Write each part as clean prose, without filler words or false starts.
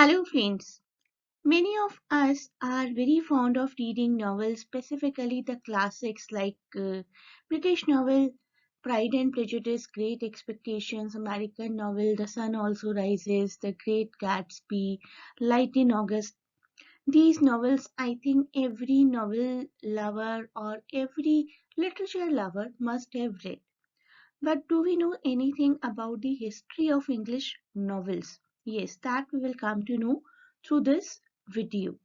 Hello friends. Many of us are very fond of reading novels, specifically the classics like British novel Pride and Prejudice, Great Expectations, American novel The Sun Also Rises, The Great Gatsby, Light in August. These novels, I think every novel lover or every literature lover must have read. But do we know anything about the history of English novels? Yes, that we will come to know through this video.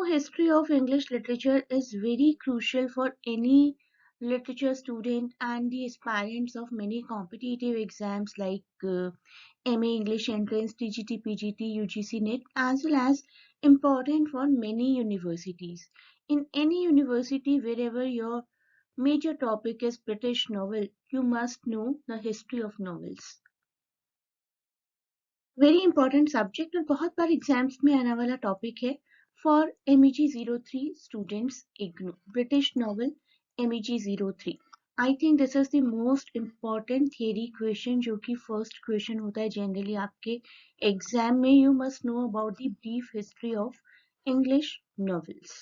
History of English literature is very crucial for any literature student and the aspirants of many competitive exams like MA English Entrance, TGT, PGT, UGC NET, as well as important for many universities. In any university, wherever your major topic is British novel, you must know the history of novels. Very important subject और बहुत बार exams में आने वाला topic है for MEG 03 students IGNOU British novel MEG 03 I think this is the most important theory question जो कि first question होता है जनरली आपके एग्जाम में you must know about the brief history of English novels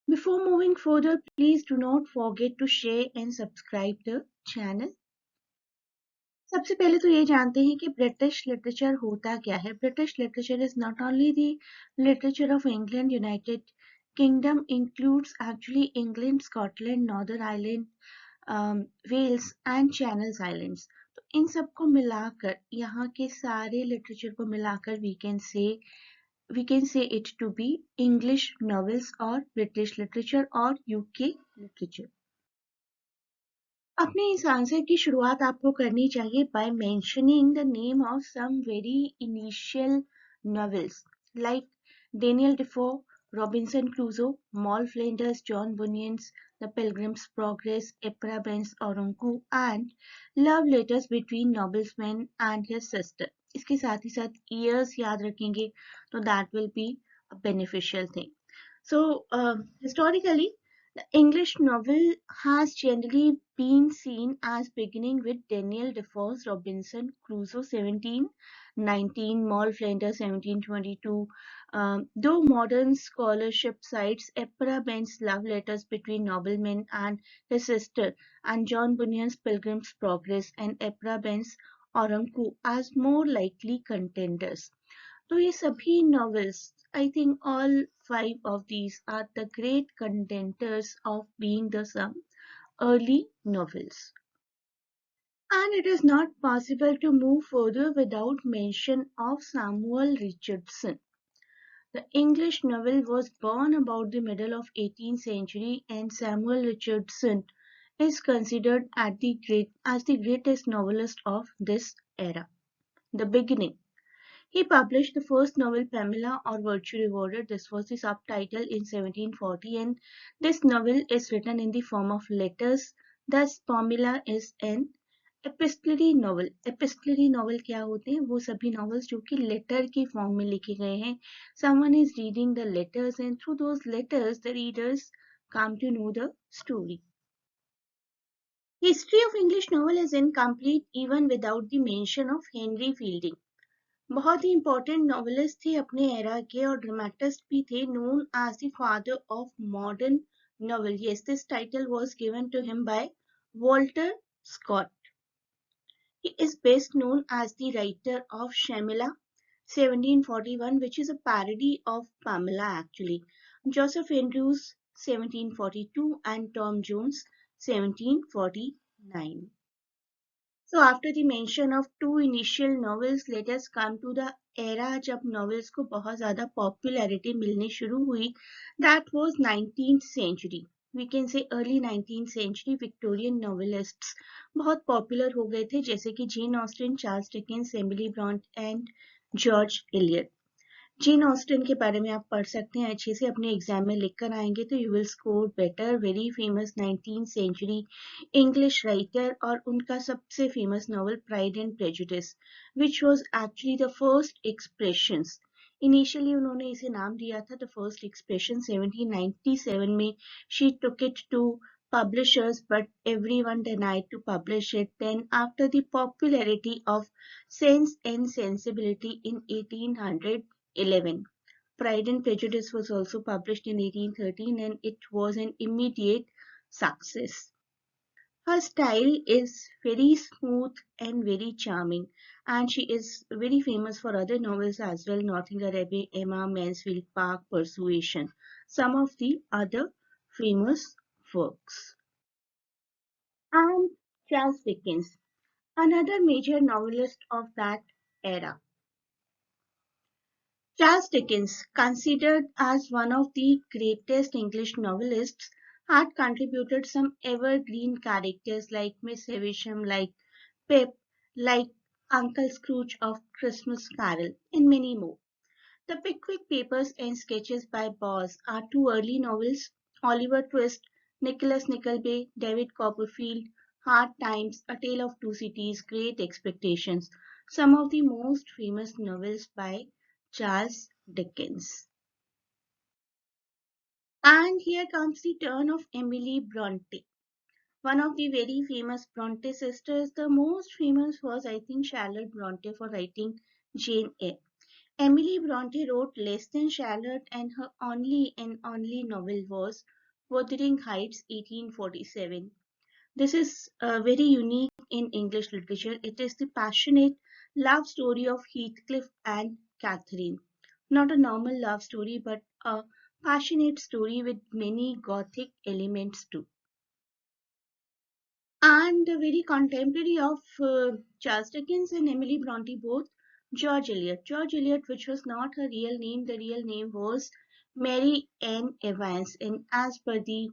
Before moving further, please do not forget to share and subscribe the channel. सबसे पहले तो ये जानते हैं कि ब्रिटिश लिटरेचर होता क्या है. British literature is not only the literature of England, United Kingdom includes actually England, Scotland, Northern island, Wales and channels islands. तो इन सबको मिलाकर यहाँ के सारे लिटरेचर को मिलाकर we can say it to be English novels और ब्रिटिश लिटरेचर और यूके लिटरेचर. अपने इस आंसर की शुरुआत आपको करनी चाहिए by mentioning the name of some very initial novels like Daniel Defoe, Robinson Crusoe, Moll Flanders, John Bunyan's, the Pilgrim's Progress, Aphra Behn's Oroonoko and love letters between nobleman and his sister. इसके साथ ही साथ years याद रखेंगे तो that will be a beneficial thing. So, historically, the English novel has generally been seen as beginning with Daniel Defoe's Robinson Crusoe 1719, Moll Flanders 1722, though modern scholarship cites Aphra Behn's love letters between nobleman and his sister and John Bunyan's Pilgrim's Progress and Aphra Behn's Oroonoko as more likely contenders. तो ये सभी novels, I think all 5 of these are the great contenders of being the some early novels. And it is not possible to move further without mention of Samuel Richardson. The English novel was born about the middle of 18th century and Samuel Richardson is considered as the greatest novelist of this era. The beginning. He published the first novel Pamela or Virtue Rewarded. This was the subtitle in 1740 and this novel is written in the form of letters. Thus Pamela is an epistolary novel. Epistolary novel क्या होते हैं? वो सभी novels जो कि letter के form में लिखे गए हैं. Someone is reading the letters and through those letters the readers come to know the story. History of English novel is incomplete even without the mention of Henry Fielding. बहुत ही important novelist थे अपने era के और dramatist भी थे, known as the father of modern novel. Yes, this title was given to him by Walter Scott. He is best known as the writer of Shamila 1741, which is a parody of Pamela actually. Joseph Andrews 1742 and Tom Jones 1749. So after the mention of two initial novels, let us come to the era जब novels को बहुत ज़्यादा popularity मिलनी शुरू हुई. That was 19th century. We can say early 19th century Victorian novelists बहुत popular हो गए थे, जैसे कि Jane Austen, Charles Dickens, Emily Brontë and George Eliot. Jane Austen के बारे में आप पढ़ सकते हैं अच्छे से, अपने एग्जाम में लिखकर आएंगे तो you will score better. Very famous 19th century English writer और उनका सबसे famous novel Pride and Prejudice which was actually the first expressions. Initially उन्होंने इसे नाम दिया था द फर्स्ट एक्सप्रेशन. 1797 में she took it to publishers, but everyone denied to publish it. Then, after the popularity of Sense and Sensibility in 1811, Pride and Prejudice was also published in 1813 and it was an immediate success. Her style is very smooth and very charming, and she is very famous for other novels as well: Northanger Abbey, Emma, Mansfield Park, Persuasion, some of the other famous works. And Charles Dickens, another major novelist of that era. Charles Dickens, considered as one of the greatest English novelists, had contributed some evergreen characters like Miss Havisham, like Pip, like Uncle Scrooge of Christmas Carol, and many more. The Pickwick Papers and Sketches by Boz are two early novels. Oliver Twist, Nicholas Nickleby, David Copperfield, Hard Times, A Tale of Two Cities, Great Expectations, some of the most famous novels by Charles Dickens. And here comes the turn of Emily Brontë, one of the very famous Brontë sisters. The most famous was, I think, Charlotte Brontë for writing Jane Eyre. Emily Brontë wrote less than Charlotte, and her only novel was Wuthering Heights, 1847. This is very unique in English literature. It is the passionate love story of Heathcliff and Catherine. Not a normal love story, but a passionate story with many gothic elements too. And the very contemporary of Charles Dickens and Emily Brontë both, George Eliot. George Eliot, which was not her real name, the real name was Mary Ann Evans. And as per the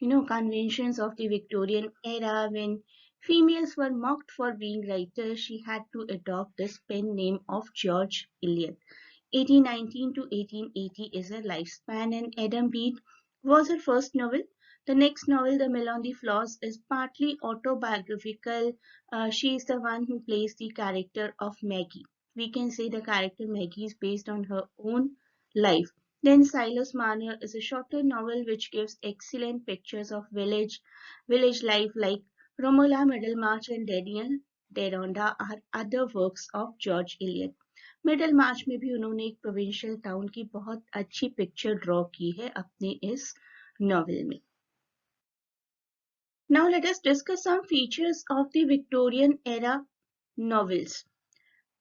conventions of the Victorian era, when females were mocked for being writers, she had to adopt this pen name of George Eliot. 1819 to 1880 is her lifespan, and Adam Bede was her first novel. The next novel, The Mill on the Floss, is partly autobiographical. She is the one who plays the character of Maggie. We can say the character Maggie is based on her own life. Then Silas Marner is a shorter novel which gives excellent pictures of village life, like Romola, Middlemarch and Daniel Deronda are other works of George Eliot. Middlemarch में भी उन्होंने एक provincial town की बहुत अच्छी picture draw की है अपने इस नॉवेल में. Now let us discuss some features of the Victorian era novels.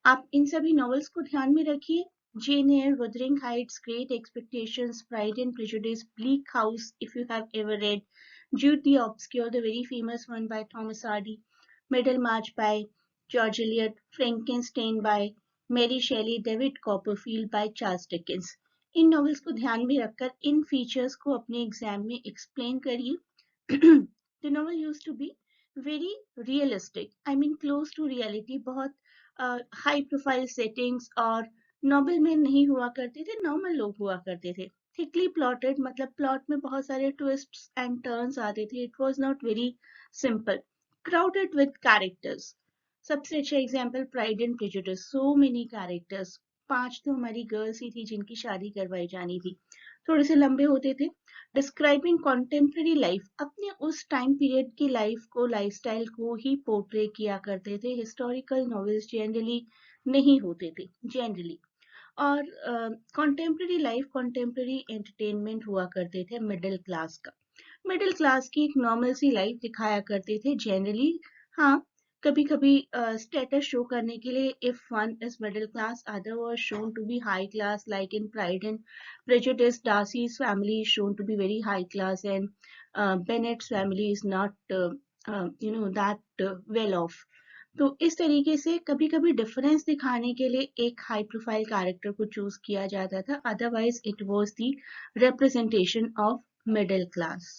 आप इन सभी novels को ध्यान में रखिए. Jane Eyre, Wuthering Heights, Great Expectations, Pride and Prejudice, Bleak House, if you have ever read, Jude the Obscure, the very famous one by Thomas Hardy, Middlemarch by George Eliot, Frankenstein by Mary Shelley, David Copperfield by Charles Dickens. In novels को ध्यान में रखकर इन features को अपने exam में explain करिए. The novel used to be very realistic. I mean close to reality. बहुत high profile settings और नॉबलमैन नहीं हुआ करते थे, नॉर्मल लोग हुआ करते थे. थिकली प्लॉटेड मतलब प्लॉट में बहुत सारे ट्विस्ट्स एंड टर्न्स आते थे. It was not very simple. Crowded with characters. सबसे अच्छा example pride and prejudice. So many characters. 5 तो हमारी गर्ल्स ही थी जिनकी शादी करवाई जानी थी. थोड़े से लंबे होते थे. Describing contemporary life. अपने उस टाइम पीरियड की लाइफ को, लाइफस्टाइल को ही पोर्ट्रे किया करते थे. हिस्टोरिकल नॉवेल्स जनरली नहीं होते थे जनरली. और कॉन्टेम्प्रेरी लाइफ, कॉन्टेम्प्रेरी एंटरटेनमेंट हुआ करते थे मिडिल क्लास का. मिडिल क्लास की एक नॉर्मल सी लाइफ दिखाया करते थे जनरली. हाँ, कभी कभी स्टेटस शो करने के लिए, if one is middle class, other was shown to be high class, like in Pride and Prejudice, Darcy's family is shown to be very high class and Bennet's family is not that well off. तो इस तरीके से कभी कभी difference दिखाने के लिए एक हाई प्रोफाइल कैरेक्टर को चूज किया जाता था. Otherwise it was the representation of middle class.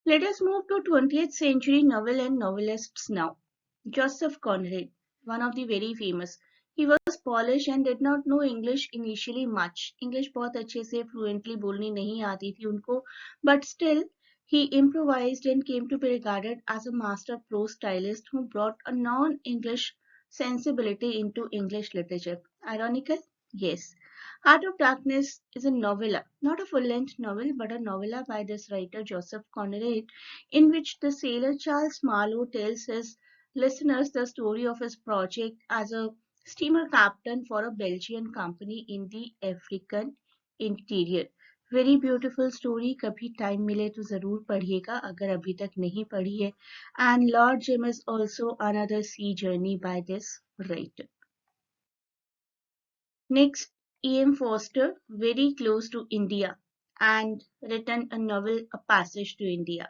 Let us move to 20th century novel and novelists now. Joseph Conrad, one of the very famous. He was Polish and did not know English initially much. English बहुत अच्छे से fluently बोलनी नहीं आती थी उनको, but still he improvised and came to be regarded as a master prose stylist who brought a non-English sensibility into English literature. Ironical? Yes. Heart of Darkness is a novella, not a full-length novel, but a novella by this writer Joseph Conrad, in which the sailor Charles Marlowe tells his listeners the story of his project as a steamer captain for a Belgian company in the African interior. Very beautiful story. कभी time मिले तो जरूर पढ़िएगा अगर अभी तक नहीं पढ़ी है. And Lord Jim is also another sea journey by this writer. Next, E.M Forster, very close to India, and written a novel, A Passage to India.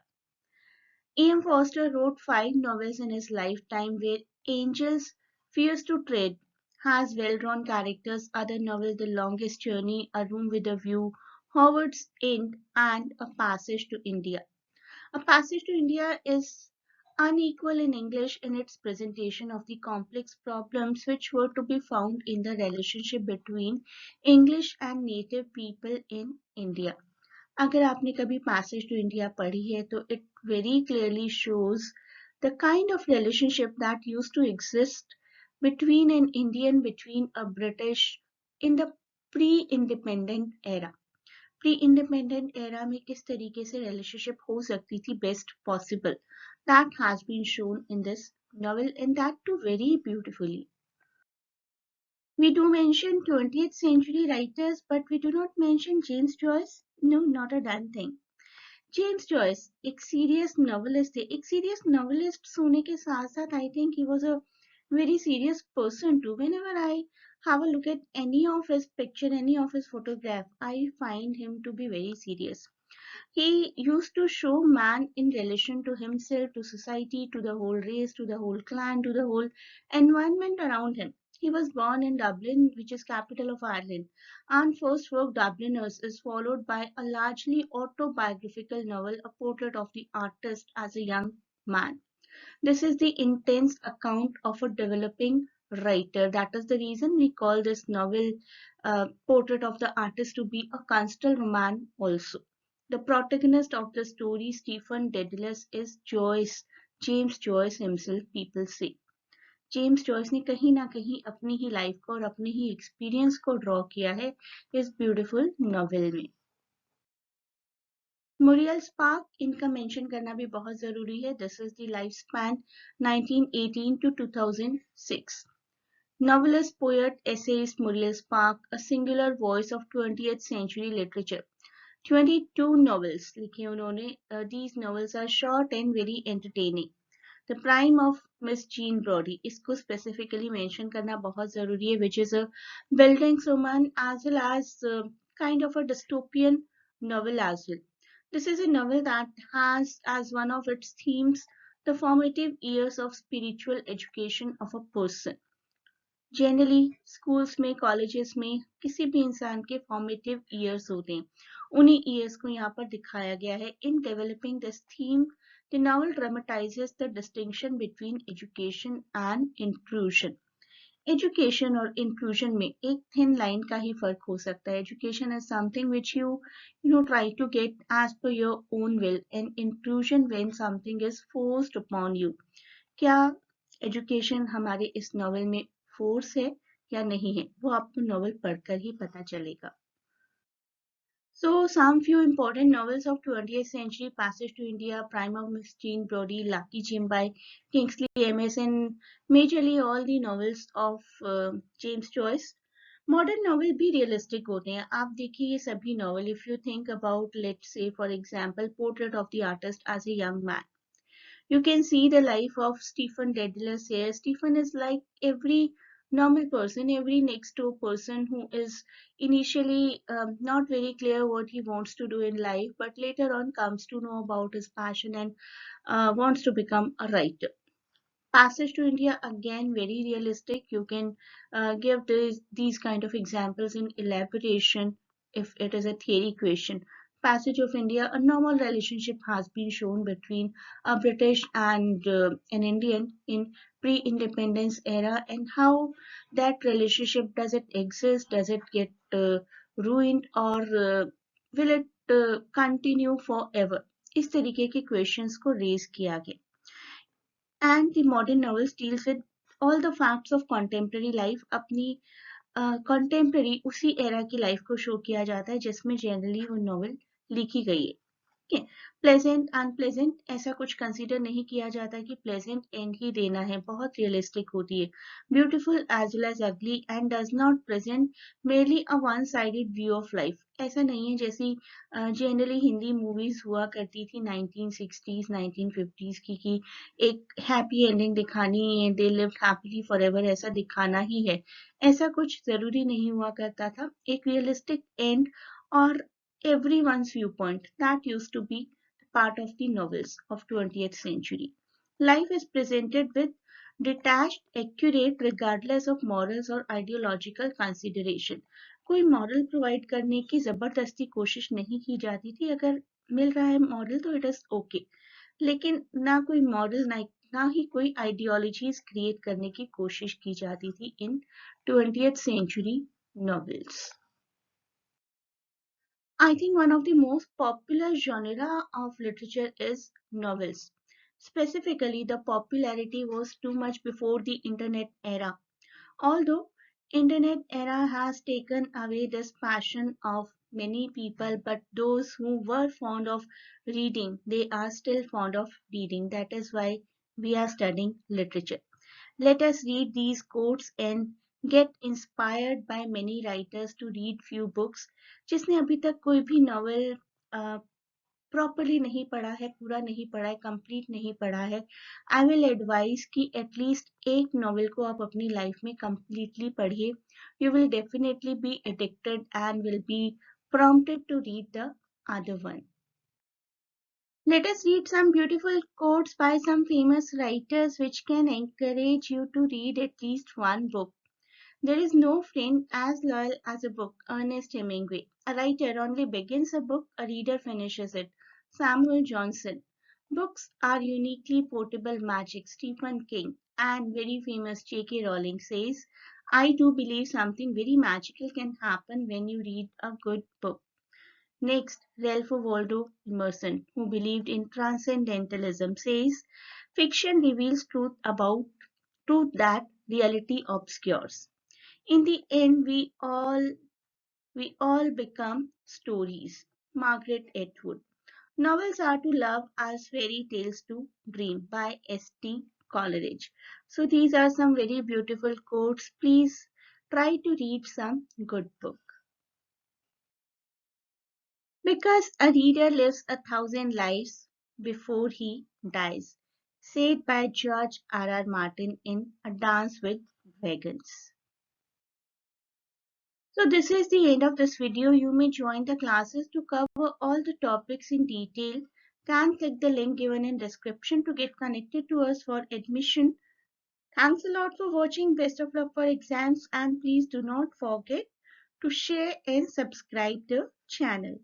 E.M Forster wrote 5 novels in his lifetime where angels fears to tread, has well-drawn characters, other novel The Longest Journey, A Room with a View, Howard's End, and A Passage to India. A Passage to India is unequal in English in its presentation of the complex problems which were to be found in the relationship between English and native people in India. अगर आपने कभी Passage to India पढ़ी है तो it very clearly shows the kind of relationship that used to exist between an Indian, between a British in the pre-independent era. Pre independent era में किस तरीके से रिलेशनशिप हो सकती थी best possible that has been shown in this novel and that too very beautifully. We do mention 20th century writers, but we do not mention James Joyce. No, not a damn thing. James Joyce एक serious novelist थे. एक serious novelist होने के साथ साथ I think he was a very serious person too. Whenever I have a look at any of his picture, any of his photograph, I find him to be very serious. He used to show man in relation to himself, to society, to the whole race, to the whole clan, to the whole environment around him. He was born in Dublin, which is capital of Ireland, and first work Dubliners is followed by a largely autobiographical novel, a portrait of the artist as a young man. This is the intense account of a developing writer. That is the reason we call this novel Portrait of the Artist to be a coastal roman also. The protagonist of the story, Stephen Dedalus, is Joyce, James Joyce himself, people say. James Joyce ने कहीं ना कहीं अपनी ही life को और अपने ही experience को draw किया है इस ब्यूटीफुल नॉवेल में. मुरियल स्पार्क इनका मेंशन करना भी बहुत जरूरी है. This is the life span 1918 to 2006. Novelist, poet, essayist Muriel Spark, a singular voice of 20th century literature. 22 novels लिखे उन्होंने. These novels are short and very entertaining. The Prime of Miss Jean Brodie, इसको specifically mention करना बहुत जरूरी है, which is a Bildungsroman as well as kind of a dystopian novel as well. This is a novel that has as one of its themes the formative years of spiritual education of a person. Generally schools में colleges में किसी भी इंसान के formative years होते हैं. उन्हीं years को यहाँ पर दिखाया गया है. In developing this theme the novel dramatises the distinction between education and inclusion. Education और इंक्लूजन में एक थिन लाइन का ही फर्क हो सकता है. Education is something which you know try to get as per your own will, and inclusion when something is forced upon you. क्या education हमारे इस नॉवल में फोर्स है या नहीं है, वो आपको नॉवल पढ़कर ही पता चलेगा. So some few important novels of 20th century: Passage to India, Prime of Miss Jean Brodie, Lucky Jim by Kingsley Amis, and majorly all the novels of James Joyce. Modern novel भी realistic होते हैं. आप देखिए ये सभी novel, if you think about let's say for example Portrait of the Artist as a Young Man, you can see the life of Stephen Dedalus here. Stephen is like every normal person, every next door person who is initially not very clear what he wants to do in life, but later on comes to know about his passion and wants to become a writer. Passage to India, again very realistic. You can give these kind of examples in elaboration if it is a theory question. Passage of India, a normal relationship has been shown between a British and an Indian in pre-independence era, and how that relationship, does it exist, does it get ruined, or will it continue forever. इस तरीके के questions को raise किया गया. And the modern novels deals with all the facts of contemporary life. अपनी contemporary उसी era की life को शो किया जाता है जिसमें जनरली वो नॉवल लिखी गई है। ठीक है, प्लेजेंट अनप्लेजेंट ऐसा कुछ कंसीडर नहीं किया जाता कि प्लेजेंट एंड ही देना है, बहुत रियलिस्टिक होती है, ब्यूटीफुल एज वेल एज अगली and does not present merely a one sided view of life. ऐसा नहीं है जैसी जनरली हिंदी मूवीज हुआ करती थी 1960s 1950s की कि एक हैप्पी एंडिंग दिखानी है, दे लिव्ड हैप्पीली फॉरएवर ऐसा दिखाना ही है। ऐसा कुछ जरूरी नहीं हुआ करता था, एक रियलिस्टिक एंड और everyone's viewpoint that used to be part of the novels of 20th century. Life is presented with detached, accurate, regardless of morals or ideological consideration. कोई मॉरल प्रोवाइड करने की जबरदस्ती कोशिश नहीं की जाती थी, अगर मिल रहा है मॉरल तो इट इज ओके, लेकिन ना कोई मॉरल ना ही कोई आइडियोलॉजीज क्रिएट करने की कोशिश की जाती थी इन 20th century novels. I think one of the most popular genre of literature is novels. Specifically, the popularity was too much before the internet era. Although internet era has taken away this passion of many people, but those who were fond of reading, they are still fond of reading. That is why we are studying literature. Let us read these quotes and get inspired by many writers to read few books. जिसने अभी तक कोई भी novel properly नहीं पढ़ा है, पूरा नहीं पढ़ा है, कंप्लीट नहीं पढ़ा है, आई विल एडवाइज कि एटलीस्ट एक नॉवेल को आप अपनी लाइफ में कंप्लीटली पढ़िए. You will definitely be addicted and will be prompted to read the other one. Let us read some beautiful quotes by some famous writers which can encourage you to read at least one book. There is no friend as loyal as a book. Ernest Hemingway. A writer only begins a book, a reader finishes it. Samuel Johnson. Books are uniquely portable magic. Stephen King. And very famous J.K. Rowling says, I do believe something very magical can happen when you read a good book. Next, Ralph Waldo Emerson, who believed in transcendentalism, says, fiction reveals truth that reality obscures. In the end, we all become stories. Margaret Atwood. Novels are to love as fairy tales to dream by S.T. Coleridge. So these are some very beautiful quotes. Please try to read some good book. Because a reader lives 1,000 lives before he dies. Said by George R.R. Martin in A Dance with Dragons. So this is the end of this video. You may join the classes to cover all the topics in detail. Can click the link given in description to get connected to us for admission. Thanks a lot for watching. Best of luck for exams and please do not forget to share and subscribe the channel.